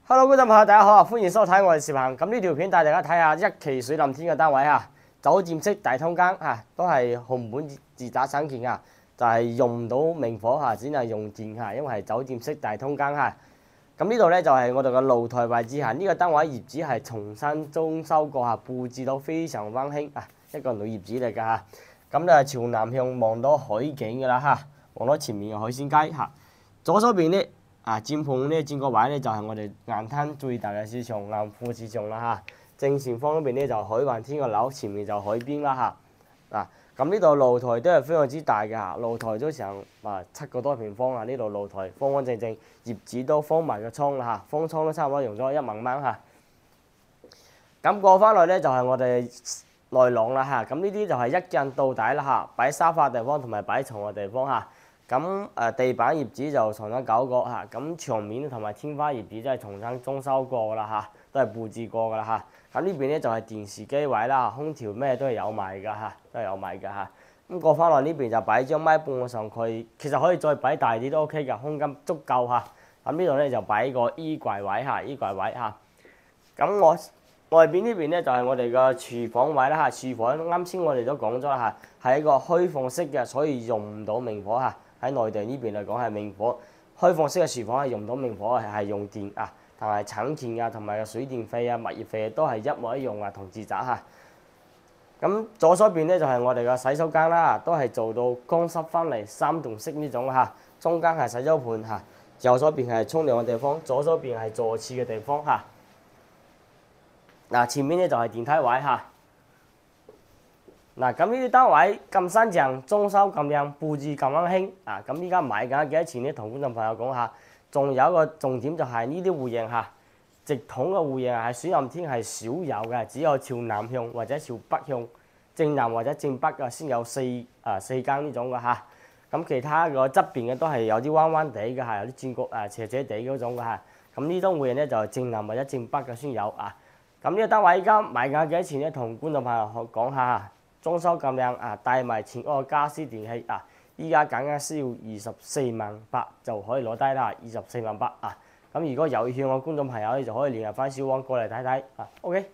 Hello， 觀眾朋友，大家好啊！歡迎收睇我哋視頻。咁呢條片帶大家睇下一期水淋天嘅單位啊，酒店式大通間啊，都係紅本自打省件啊，就係用唔到明火嚇，只係用電嚇，因為係酒店式大通間嚇。咁呢度咧就係我哋嘅露台位置嚇，呢個單位業主係重新裝修過嚇，佈置到非常溫馨啊，一個女業主嚟㗎嚇。咁就係朝南向望到海景㗎啦嚇，望到前面嘅海鮮街嚇。左手邊咧佔盤咧佔個位咧就係我哋硬灘最大嘅市場硬庫市場啦嚇。正前方嗰邊咧就海環天個樓，前面就海邊啦嚇。咁呢度露台都係非常之大嘅嚇，露台都成7個多平方啊！呢度露台方方正正，業主都封埋個倉啦嚇，封倉都差唔多用咗1萬蚊嚇。咁過翻來咧就係我哋內廊啦嚇，咁呢啲就係一鏡到底啦嚇，擺沙發地方同埋擺床嘅地方嚇。咁地板業主就重新搞過嚇，咁牆面同埋天花業主都係重新裝修過噶啦嚇，都係佈置過噶啦嚇。咁呢邊咧就係電視機位啦，空調咩都係有埋㗎嚇，都係有埋㗎嚇。咁過翻來呢邊就擺張咪半個上去，其實可以再擺大啲都 OK 㗎，空間足夠嚇。咁呢度咧就擺個衣櫃位嚇，衣櫃位嚇。咁外邊呢邊咧就係我哋嘅廚房位啦嚇，廚房啱先我哋都講咗啦嚇，係一個開放式嘅，所以用唔到明火嚇。喺內地呢邊嚟講係明火，開放式嘅廚房係用唔到明火，係用電啊，同埋產電啊，同埋水電費啊、物業費都係一模一樣啊，同住宅嚇。咁左手邊咧就係我哋嘅洗手間啦，都係做到乾濕分離3棟式呢種嚇，中間係洗手盤嚇，右手邊係沖涼嘅地方，左手邊係坐廁嘅地方嚇。前面咧就係電梯位嚇。咁呢啲單位咁新淨，裝修咁靚，佈置咁溫馨啊！咁依家買緊幾多錢咧？同觀眾朋友講下。仲有一個重點就係呢啲戶型嚇，直筒嘅戶型喺水淋天係少有嘅，只有朝南向或者朝北向，正南或者正北嘅先有四間呢種嘅嚇。咁其他個側邊嘅都係有啲彎彎地嘅嚇，有啲轉角斜斜地嗰種嘅嚇。咁呢種戶型咧就係正南或者正北嘅先有啊。咁呢個單位依家買緊幾多錢咧？同觀眾朋友講下。裝修咁靚啊，帶埋全屋嘅家私電器啊，依家僅僅需要24萬8就可以攞低啦，24萬8啊！咁如果有意向嘅觀眾朋友咧，就可以聯繫翻小王過嚟睇睇啊。OK。